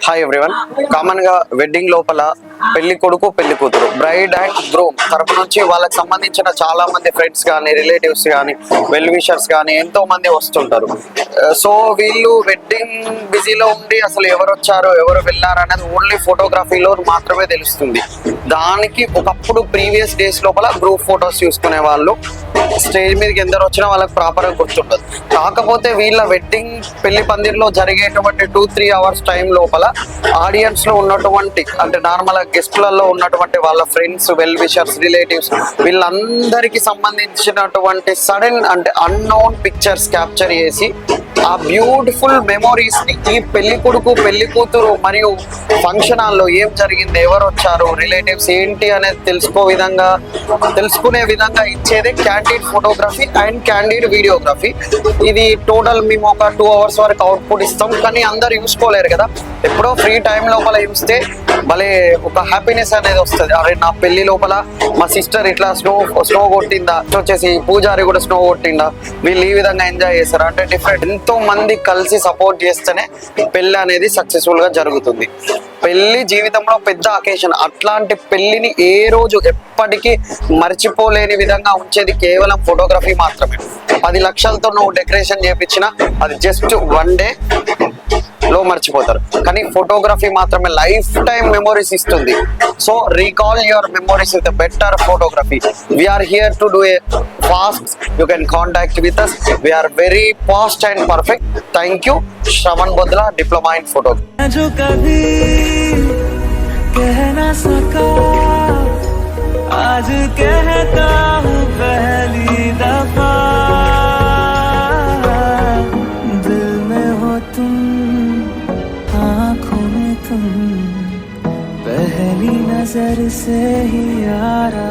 Hi everyone. Common గా wedding లోపల పెళ్లి కొడుకు పెళ్లి కూతురు బ్రైడ్ అండ్ గ్రూమ్ తరపు నుంచి వాళ్ళకి సంబంధించిన చాలా మంది ఫ్రెండ్స్ కానీ రిలేటివ్స్ కానీ వెల్ విషర్స్ కానీ ఎంతో మంది వస్తుంటారు. సో వీళ్ళు వెడ్డింగ్ బిజీలో ఉండి అసలు ఎవరు వచ్చారు ఎవరు వెళ్ళారు అనేది ఓన్లీ ఫోటోగ్రఫీలో మాత్రమే తెలుస్తుంది. దానికి ఒకప్పుడు ప్రీవియస్ డేస్ లోపల గ్రూప్ ఫొటోస్ చూసుకునే వాళ్ళు స్టేజ్ మీదకి ఎందరు వచ్చినా వాళ్ళకి ప్రాపర్ గా గుర్తుండదు. కాకపోతే వీళ్ళ వెడ్డింగ్ పెళ్లి పందిరిలో జరిగేటువంటి 2-3 అవర్స్ టైం లోపల ఆడియన్స్ లో ఉన్నటువంటి అంటే నార్మల్ గెస్ట్లలో ఉన్నటువంటి వాళ్ళ ఫ్రెండ్స్ వెల్ విషర్స్ రిలేటివ్స్ వీళ్ళందరికి సంబంధించినటువంటి సడన్ అంటే అన్నోన్ పిక్చర్స్ క్యాప్చర్ చేసి ఆ బ్యూటిఫుల్ మెమోరీస్ ని ఈ పెళ్లి కొడుకు పెళ్లి కూతురు మరియు ఫంక్షన్ హాల్లో ఏం జరిగింది ఎవరు వచ్చారు రిలేటివ్స్ ఏంటి అనేది తెలుసుకునే విధంగా ఇచ్చేదే candid photography and candid videography. ఇది టోటల్ మేము ఒక 2 అవర్స్ వరకు అవుట్పుట్ ఇస్తాం. కానీ అందరు చూసుకోలేరు కదా, ఎప్పుడో ఫ్రీ టైం లోపల చూస్తే భలే ఒక హ్యాపీనెస్ అనేది వస్తుంది. అరే నా పెళ్లి లోపల మా సిస్టర్ ఇట్లా స్నో కొట్టిందా, వచ్చేసి పూజారి కూడా స్నో కొట్టిందా, వీళ్ళు ఈ విధంగా ఎంజాయ్ చేస్తారు అంటే డిఫరెంట్. ఎంతో మంది కలిసి సపోర్ట్ చేస్తేనే పెళ్లి అనేది సక్సెస్ఫుల్ గా జరుగుతుంది. పెళ్లి జీవితంలో పెద్ద అకేషన్. అట్లాంటి పెళ్లిని ఏ రోజు ఎప్పటికీ మర్చిపోలేని విధంగా ఉంచేది కేవలం ఫోటోగ్రఫీ మాత్రమే. 10 లక్షలతో నువ్వు డెకరేషన్ చేయించినా అది జస్ట్ 1 డే లో మర్చిపోతారు. కానీ ఫోటోగ్రఫీ మాత్రమే లైఫ్ టైం మెమోరీస్ ఇస్తుంది. So recall your memories with better photography. We are here to do a fast. You can contact with us. We are very fast and perfect. Thank you. Shravan Boddula, diploma in photography. जो कभी कह ना सका आज कहता हूँ पहली दफा, दिल में हो तुम आँखों में तुम पहली नजर से ही यारा.